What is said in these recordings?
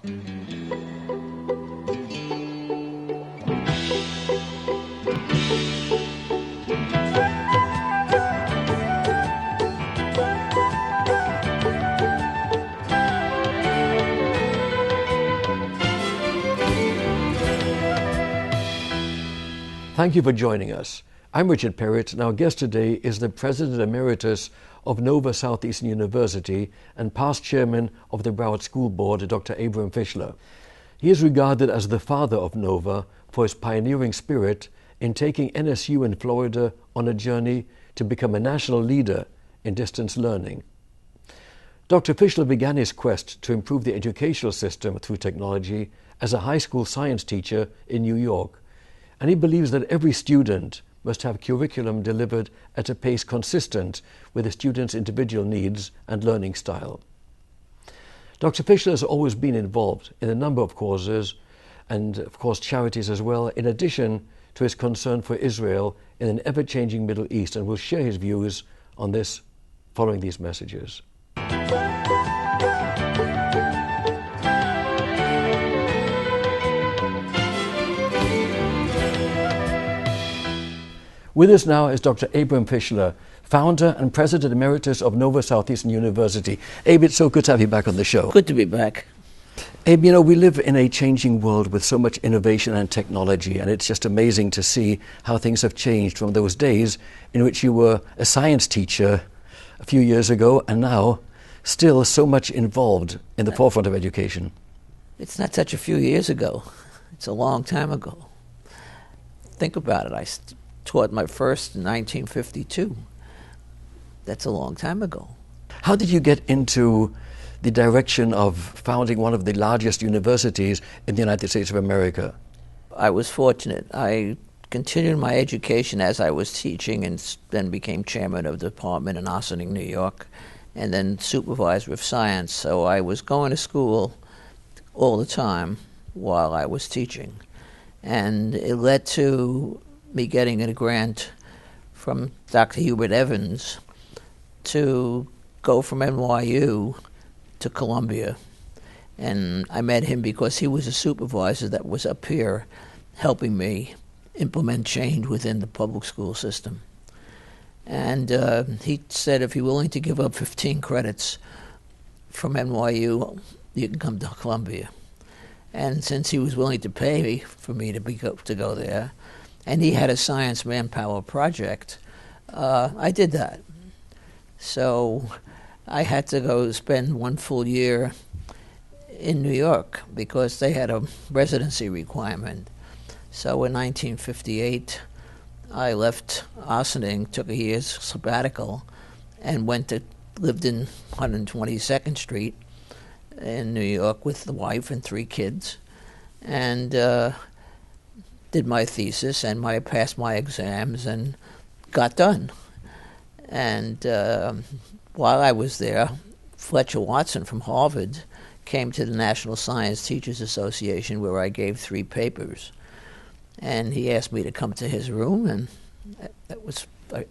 Thank you for joining us. I'm Richard Perrott, and our guest today is the President Emeritus of Nova Southeastern University and past Chairman of the Broward School Board, Dr. Abe Fischler. He is regarded as the father of Nova for his pioneering spirit in taking NSU in Florida on a journey to become a national leader in distance learning. Dr. Fischler began his quest to improve the educational system through technology as a high school science teacher in New York, and he believes that every student must have curriculum delivered at a pace consistent with the student's individual needs and learning style. Dr. Fischler has always been involved in a number of causes and, of course, charities as well, in addition to his concern for Israel in an ever-changing Middle East, and will share his views on this following these messages. With us now is Dr. Abe Fischler, founder and President Emeritus of Nova Southeastern University. Abe, it's so good to have you back on the show. Good to be back. Abe, you know, we live in a changing world with so much innovation and technology, and it's just amazing to see how things have changed from those days in which you were a science teacher a few years ago, and now still so much involved in the forefront of education. It's not such a few years ago. It's a long time ago. Think about it. I taught my first in 1952. That's a long time ago. How did you get into the direction of founding one of the largest universities in the United States of America? I was fortunate. I continued my education as I was teaching, and then became chairman of the department in Ossining, New York, and then supervisor of science. So I was going to school all the time while I was teaching. And it led to me getting a grant from Dr. Hubert Evans to go from NYU to Columbia. And I met him because he was a supervisor that was up here helping me implement change within the public school system. And he said, if you're willing to give up 15 credits from NYU, you can come to Columbia. And since he was willing to pay for me to go there, and he had a science manpower project, I did that. So I had to go spend 1 full year in New York because they had a residency requirement. So in 1958, I left Ossining, took a year's sabbatical, and lived in 122nd Street in New York with the wife and 3 kids, and did my thesis, and passed my exams and got done. And while I was there, Fletcher Watson from Harvard came to the National Science Teachers Association, where I gave 3 papers. And he asked me to come to his room, and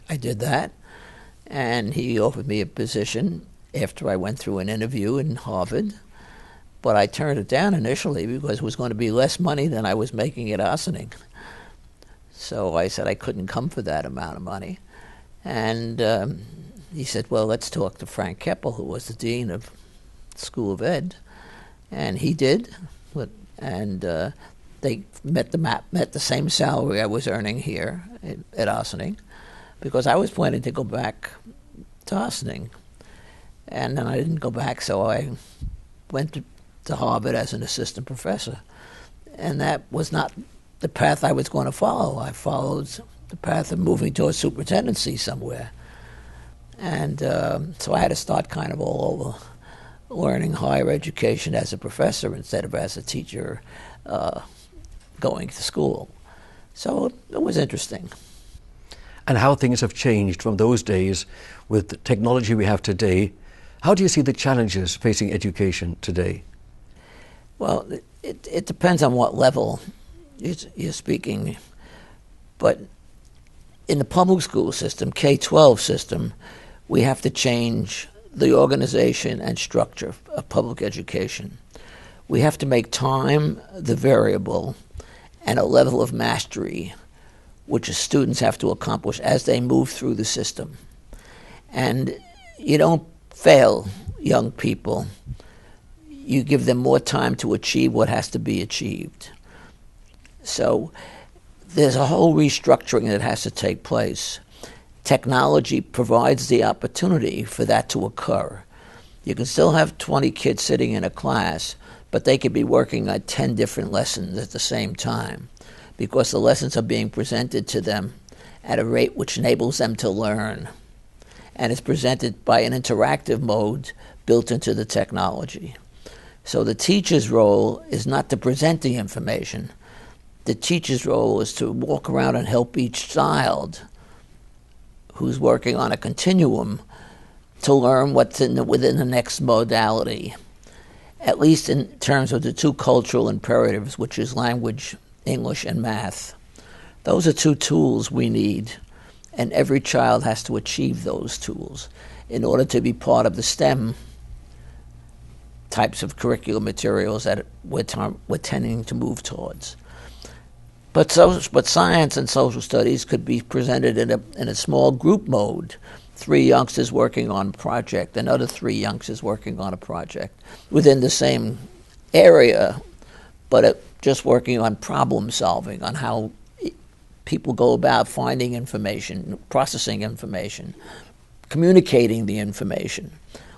I did that. And he offered me a position after I went through an interview in Harvard. But I turned it down initially because it was going to be less money than I was making at Ossining. So I said I couldn't come for that amount of money. And he said, well, let's talk to Frank Keppel, who was the dean of School of Ed. And he did. And they met the same salary I was earning here at Ossining, because I was planning to go back to Ossining. And then I didn't go back, so I went to Harvard as an assistant professor. And that was not the path I was going to follow. I followed the path of moving to a superintendency somewhere. And so I had to start kind of all over, learning higher education as a professor instead of as a teacher going to school. So it was interesting. And how things have changed from those days with the technology we have today. How do you see the challenges facing education today? Well, it depends on what level you're speaking. But in the public school system, K-12 system, we have to change the organization and structure of public education. We have to make time the variable and a level of mastery which students have to accomplish as they move through the system. And you don't fail young people. You give them more time to achieve what has to be achieved. So there's a whole restructuring that has to take place. Technology provides the opportunity for that to occur. You can still have 20 kids sitting in a class, but they could be working on 10 different lessons at the same time because the lessons are being presented to them at a rate which enables them to learn. And it's presented by an interactive mode built into the technology. So the teacher's role is not to present the information. The teacher's role is to walk around and help each child who's working on a continuum to learn what's within the next modality, at least in terms of the two cultural imperatives, which is language, English, and math. Those are two tools we need, and every child has to achieve those tools in order to be part of the STEM types of curricular materials that we're tending to move towards. But science and social studies could be presented in a small group mode. 3 youngsters working on a project, another 3 youngsters working on a project within the same area, but just working on problem solving, on how people go about finding information, processing information, communicating the information,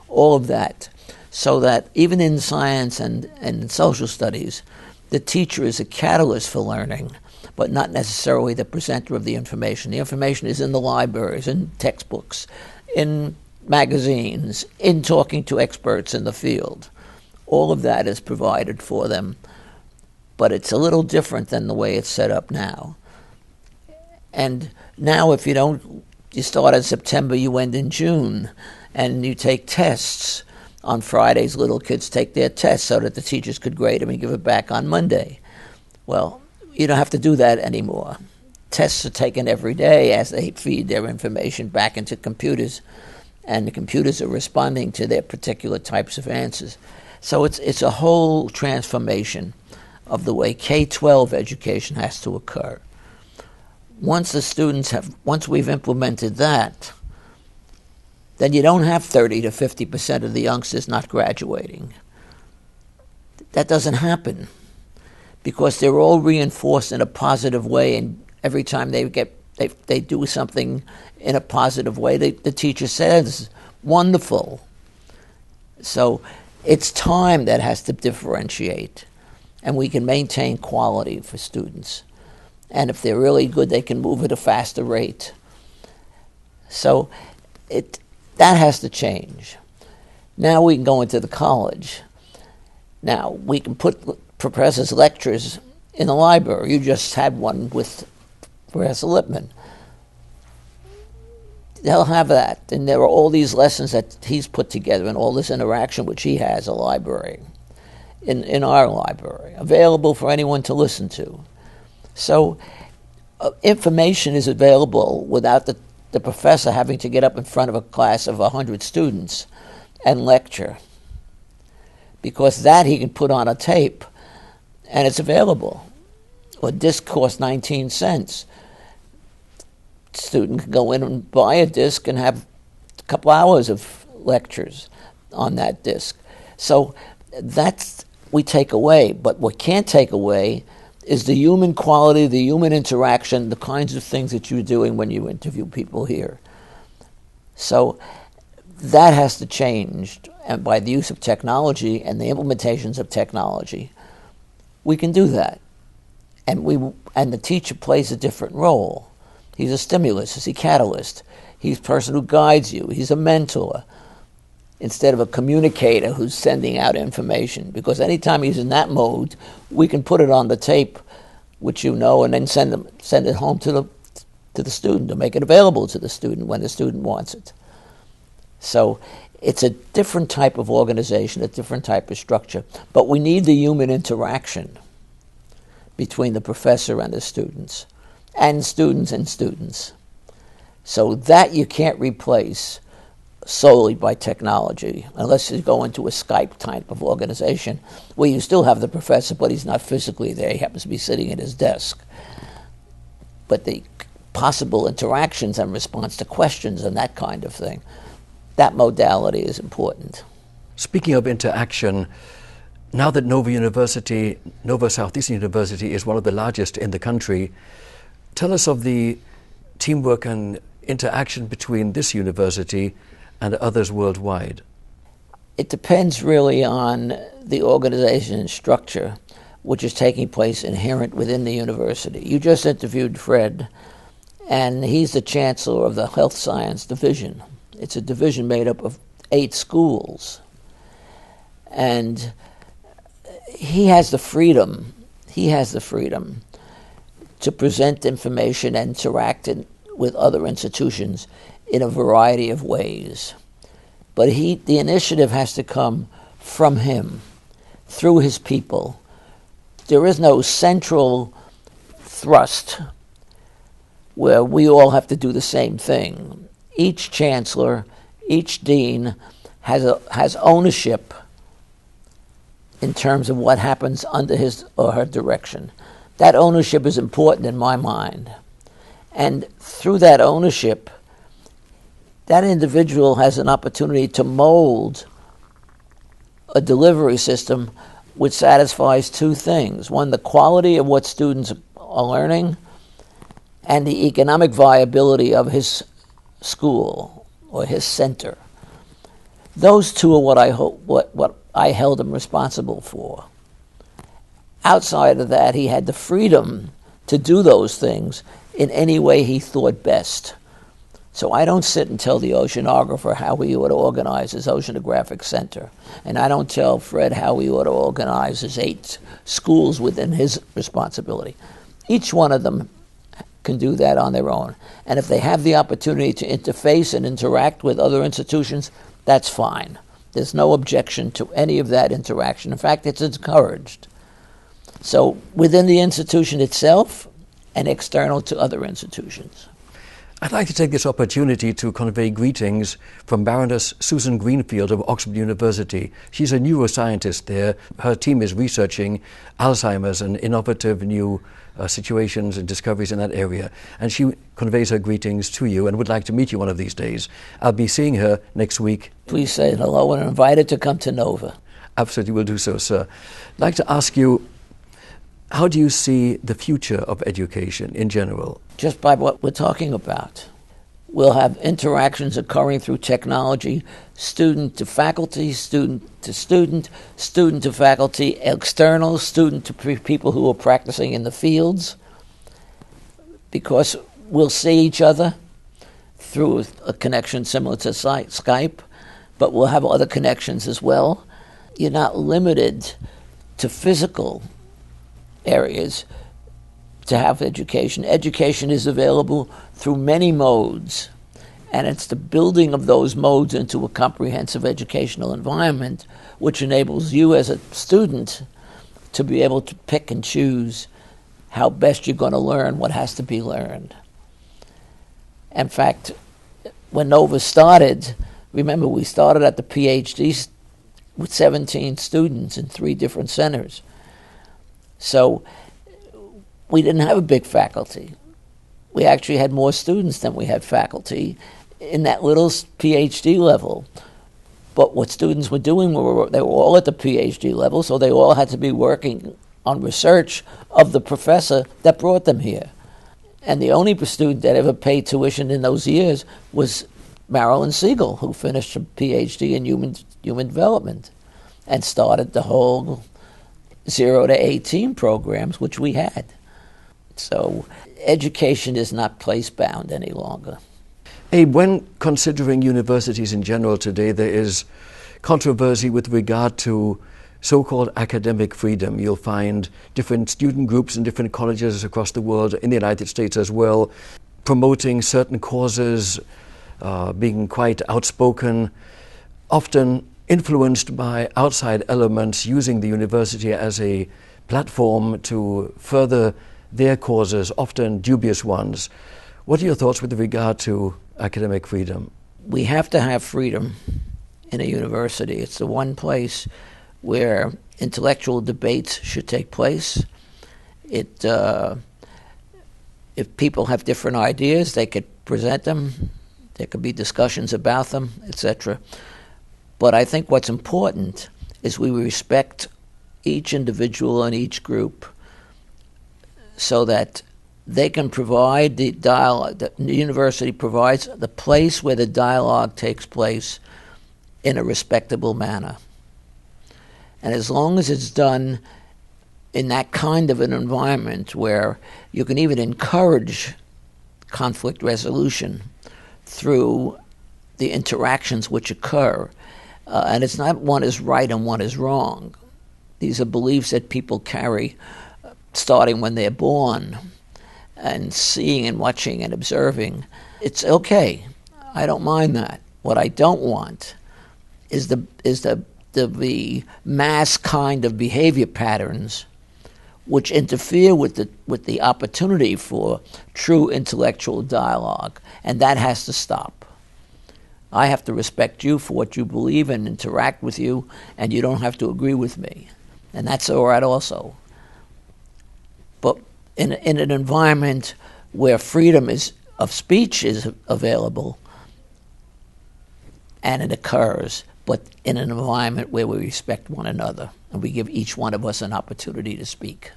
all of that. So that even in science and social studies, the teacher is a catalyst for learning, but not necessarily the presenter of the information. The information is in the libraries, in textbooks, in magazines, in talking to experts in the field. All of that is provided for them, but it's a little different than the way it's set up now. And now if you start in September, you end in June, and you take tests. On Fridays, little kids take their tests so that the teachers could grade them and give it back on Monday. Well, you don't have to do that anymore. Tests are taken every day as they feed their information back into computers, and the computers are responding to their particular types of answers. So it's a whole transformation of the way K-12 education has to occur. Once we've implemented that, then you don't have 30 to 50% of the youngsters not graduating. That doesn't happen because they're all reinforced in a positive way, and every time they do something in a positive way, the teacher says, wonderful. So it's time that has to differentiate, and we can maintain quality for students. And if they're really good, they can move at a faster rate. So that has to change. Now we can go into the college. Now we can put professors' lectures in the library. You just had one with Professor Lippman. They'll have that. And there are all these lessons that he's put together and all this interaction which he has a library, in our library, available for anyone to listen to. So information is available without the professor having to get up in front of a class of 100 students and lecture, because that he can put on a tape and it's available. A disc costs 19 cents. Student can go in and buy a disc and have a couple hours of lectures on that disc. So that's we take away, but what can't take away is the human quality, the human interaction, the kinds of things that you're doing when you interview people here. So that has to change, and by the use of technology and the implementations of technology, we can do that. And the teacher plays a different role. He's a stimulus, he's a catalyst. He's a person who guides you. He's a mentor instead of a communicator who's sending out information. Because anytime he's in that mode, we can put it on the tape, which you know, and then send it home to the student, or make it available to the student when the student wants it. So it's a different type of organization, a different type of structure. But we need the human interaction between the professor and the students, and students and students. So that you can't replace. solely by technology, unless you go into a Skype type of organization where you still have the professor, but he's not physically there. He happens to be sitting at his desk. But the possible interactions and response to questions and that kind of thing, that modality is important. Speaking of interaction, now that Nova Southeastern University is one of the largest in the country, tell us of the teamwork and interaction between this university and others worldwide. It depends really on the organization and structure which is taking place inherent within the university. You just interviewed Fred, and he's the chancellor of the Health Science Division. It's a division made up of 8 schools. And he has the freedom to present information and interact with other institutions in a variety of ways. But the initiative has to come from him, through his people. There is no central thrust where we all have to do the same thing. Each chancellor, each dean has ownership in terms of what happens under his or her direction. That ownership is important in my mind. And through that ownership, that individual has an opportunity to mold a delivery system which satisfies 2 things. One, the quality of what students are learning, and the economic viability of his school or his center. Those 2 are what I held him responsible for. Outside of that, he had the freedom to do those things in any way he thought best. So I don't sit and tell the oceanographer how he ought to organize his oceanographic center. And I don't tell Fred how he ought to organize his 8 schools within his responsibility. Each one of them can do that on their own. And if they have the opportunity to interface and interact with other institutions, that's fine. There's no objection to any of that interaction. In fact, it's encouraged. So within the institution itself and external to other institutions. I'd like to take this opportunity to convey greetings from Baroness Susan Greenfield of Oxford University. She's a neuroscientist there. Her team is researching Alzheimer's and innovative new situations and discoveries in that area. And she conveys her greetings to you and would like to meet you one of these days. I'll be seeing her next week. Please say hello and invite her to come to Nova. Absolutely, will do so, sir. I'd like to ask you, how do you see the future of education in general? Just by what we're talking about. We'll have interactions occurring through technology, student to faculty, student to student, student to faculty, external, student to people who are practicing in the fields, because we'll see each other through a connection similar to Skype, but we'll have other connections as well. You're not limited to physical areas to have education. Education is available through many modes, and it's the building of those modes into a comprehensive educational environment which enables you as a student to be able to pick and choose how best you're going to learn what has to be learned. In fact, when Nova started, remember we started at the PhD with 17 students in 3 different centers. So we didn't have a big faculty. We actually had more students than we had faculty in that little PhD level. But what students were doing, they were all at the PhD level, so they all had to be working on research of the professor that brought them here. And the only student that ever paid tuition in those years was Marilyn Siegel, who finished a PhD in human development and started the whole 0 to 18 programs, which we had. So education is not place-bound any longer. Abe, when considering universities in general today, there is controversy with regard to so-called academic freedom. You'll find different student groups in different colleges across the world, in the United States as well, promoting certain causes, being quite outspoken, often influenced by outside elements, using the university as a platform to further their causes, often dubious ones. What are your thoughts with regard to academic freedom? We have to have freedom in a university. It's the one place where intellectual debates should take place. If people have different ideas, they could present them. There could be discussions about them, etc. But I think what's important is we respect each individual and each group so that they can provide the dialogue. The university provides the place where the dialogue takes place in a respectable manner. And as long as it's done in that kind of an environment where you can even encourage conflict resolution through the interactions which occur, and it's not one is right and one is wrong. These are beliefs that people carry starting when they're born, and seeing and watching and observing. It's okay. I don't mind that. What I don't want is the mass kind of behavior patterns which interfere with the opportunity for true intellectual dialogue, and that has to stop. I have to respect you for what you believe and interact with you, and you don't have to agree with me, and that's all right also. But in an environment where freedom of speech is available, and it occurs, but in an environment where we respect one another and we give each one of us an opportunity to speak.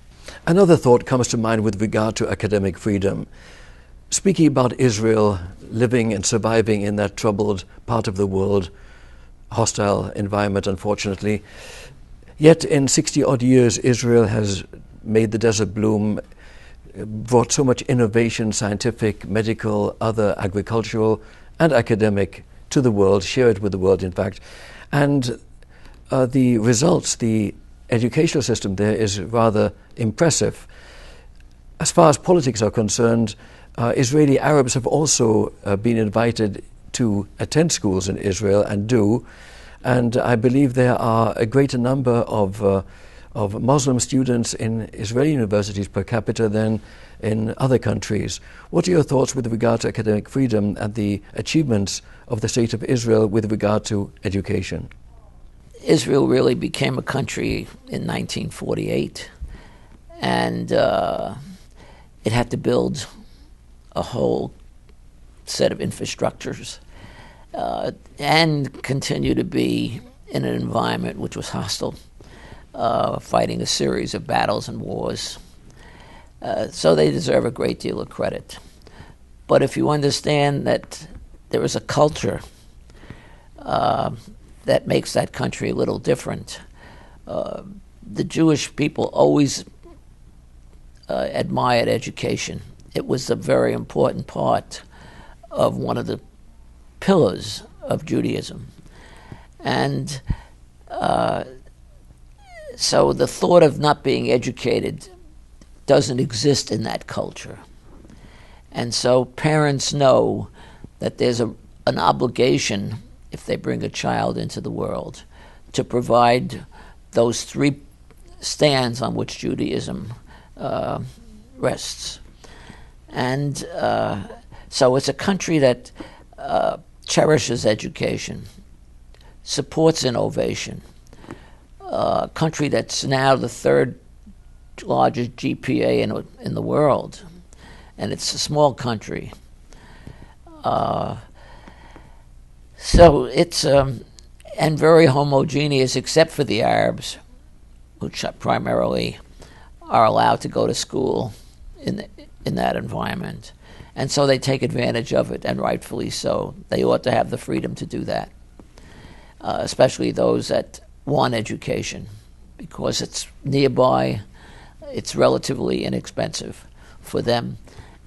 Another thought comes to mind with regard to academic freedom. Speaking about Israel living and surviving in that troubled part of the world, hostile environment, unfortunately, yet in 60-odd years, Israel has made the desert bloom, brought so much innovation, scientific, medical, other agricultural, and academic to the world, shared with the world, in fact. And the results, the educational system there is rather impressive. As far as politics are concerned, Israeli Arabs have also been invited to attend schools in Israel and do, and I believe there are a greater number of Muslim students in Israeli universities per capita than in other countries. What are your thoughts with regard to academic freedom and the achievements of the State of Israel with regard to education? Israel really became a country in 1948, and it had to build a whole set of infrastructures and continue to be in an environment which was hostile, fighting a series of battles and wars. So they deserve a great deal of credit. But if you understand that there is a culture that makes that country a little different, the Jewish people always admired education. It was a very important part of one of the pillars of Judaism. And so the thought of not being educated doesn't exist in that culture. And so parents know that there's an obligation, if they bring a child into the world, to provide those three stands on which Judaism rests. And so it's a country that cherishes education, supports innovation, a country that's now the third largest GPA in the world, and it's a small country. So it's and very homogeneous, except for the Arabs, which primarily are allowed to go to school in that environment, and so they take advantage of it, and rightfully so. They ought to have the freedom to do that, especially those that want education, because it's nearby, it's relatively inexpensive for them,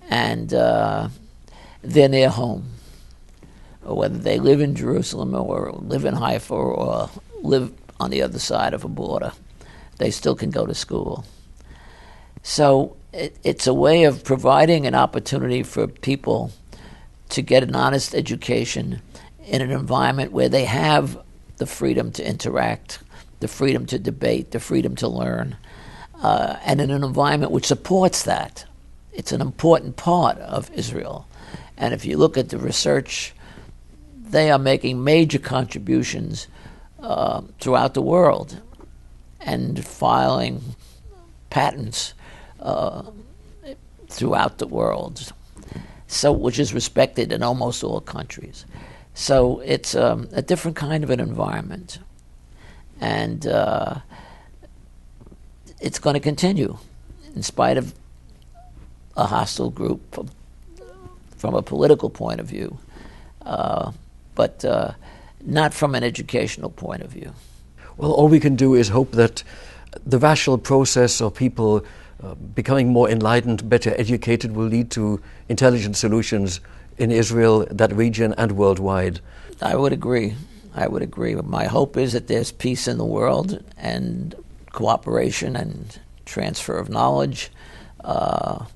and they're near home. Or whether they live in Jerusalem or live in Haifa or live on the other side of a border, they still can go to school. So it's a way of providing an opportunity for people to get an honest education in an environment where they have the freedom to interact, the freedom to debate, the freedom to learn, and in an environment which supports that. It's an important part of Israel. And if you look at the research they are making major contributions throughout the world and filing patents throughout the world, so which is respected in almost all countries. So it's a different kind of an environment, and it's going to continue in spite of a hostile group from a political point of view, but not from an educational point of view. Well, all we can do is hope that the rational process of people becoming more enlightened, better educated, will lead to intelligent solutions in Israel, that region, and worldwide. I would agree. My hope is that there's peace in the world and cooperation and transfer of knowledge,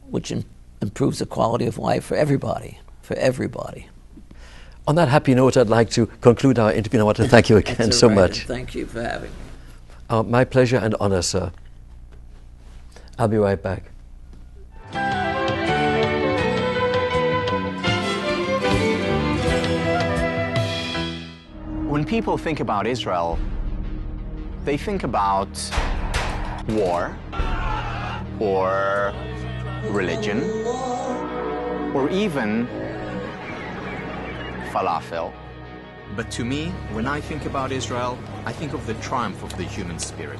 which improves the quality of life for everybody. On that happy note, I'd like to conclude our interview. I want to thank you again so much. Thank you for having me. My pleasure and honor, sir. I'll be right back. When people think about Israel, they think about war, or religion, or even falafel. But to me, when I think about Israel, I think of the triumph of the human spirit.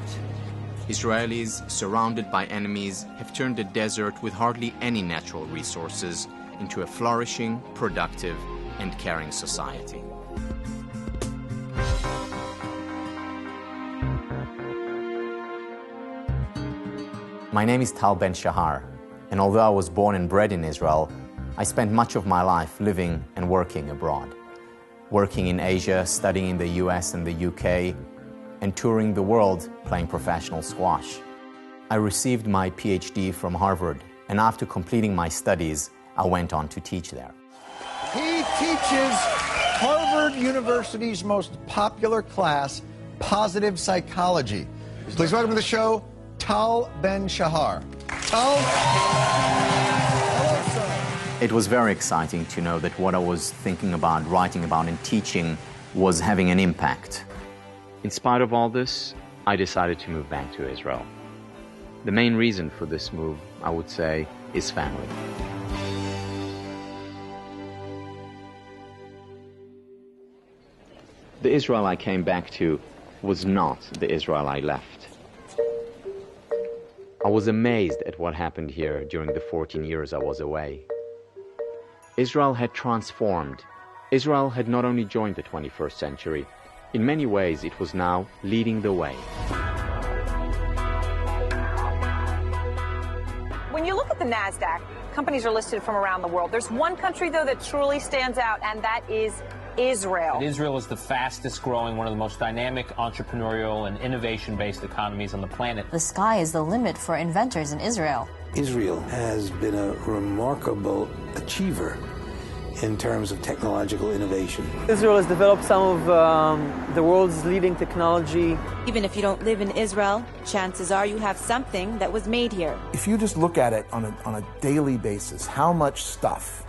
Israelis, surrounded by enemies, have turned a desert with hardly any natural resources into a flourishing, productive, and caring society. My name is Tal Ben Shahar, and although I was born and bred in Israel, I spent much of my life living and working abroad. Working in Asia, studying in the US and the UK, and touring the world playing professional squash. I received my PhD from Harvard, and after completing my studies, I went on to teach there. He teaches Harvard University's most popular class, Positive Psychology. Please welcome to the show, Tal Ben Shahar. Tal? Hello, sir. It was very exciting to know that what I was thinking about, writing about, and teaching was having an impact. In spite of all this, I decided to move back to Israel. The main reason for this move, I would say, is family. The Israel I came back to was not the Israel I left. I was amazed at what happened here during the 14 years I was away. Israel had transformed. Israel had not only joined the 21st century, in many ways it was now leading the way. When you look at the NASDAQ, companies are listed from around the world. There's one country, though, that truly stands out, and that is Israel. And Israel is the fastest growing, one of the most dynamic, entrepreneurial, and innovation-based economies on the planet. The sky is the limit for inventors in Israel. Israel has been a remarkable achiever in terms of technological innovation. Israel has developed some of the world's leading technology. Even if you don't live in Israel, chances are you have something that was made here. If you just look at it on a daily basis, how much stuff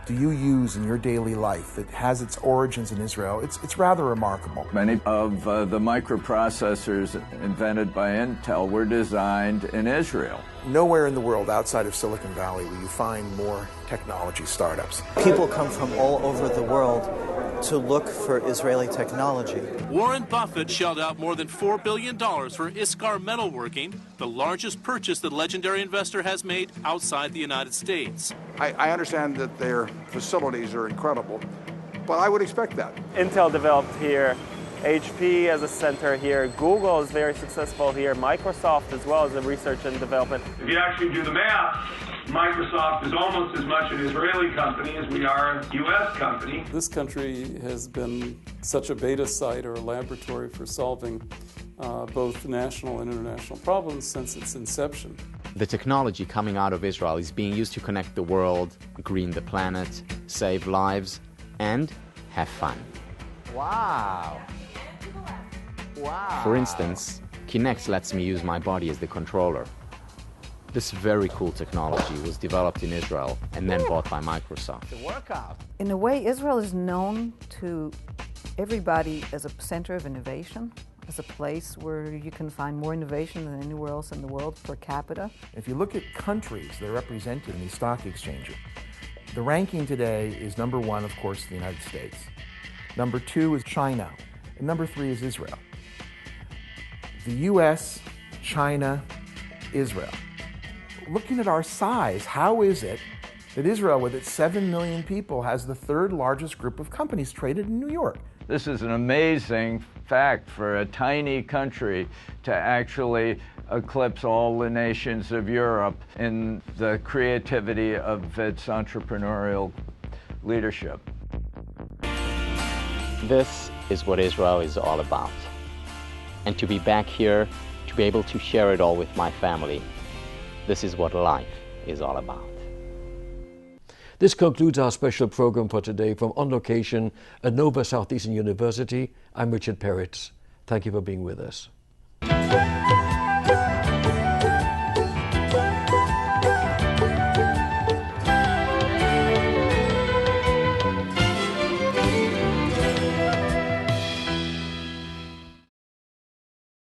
do you use in your daily life that has its origins in Israel? It's rather remarkable. Many of the microprocessors invented by Intel were designed in Israel. Nowhere in the world outside of Silicon Valley will you find more technology startups. People come from all over the world to look for Israeli technology. Warren Buffett shelled out more than $4 billion for Iskar Metalworking, the largest purchase the legendary investor has made outside the United States. I understand that their facilities are incredible, but I would expect that. Intel developed here. HP as a center here. Google is very successful here. Microsoft as well as in research and development. If you actually do the math, Microsoft is almost as much an Israeli company as we are a U.S. company. This country has been such a beta site or a laboratory for solving both national and international problems since its inception. The technology coming out of Israel is being used to connect the world, green the planet, save lives, and have fun. Wow. Wow. For instance, Kinect lets me use my body as the controller. This very cool technology was developed in Israel and then bought by Microsoft. In a way, Israel is known to everybody as a center of innovation, as a place where you can find more innovation than anywhere else in the world per capita. If you look at countries that are represented in these stock exchanges, the ranking today is number 1, of course, the United States. Number 2 is China, and number 3 is Israel. The US, China, Israel. Looking at our size, how is it that Israel, with its 7 million people, has the 3rd largest group of companies traded in New York? This is an amazing fact for a tiny country to actually eclipse all the nations of Europe in the creativity of its entrepreneurial leadership. This is what Israel is all about. And to be back here, to be able to share it all with my family, this is what life is all about. This concludes our special program for today from On Location at Nova Southeastern University. I'm Richard Peretz. Thank you for being with us.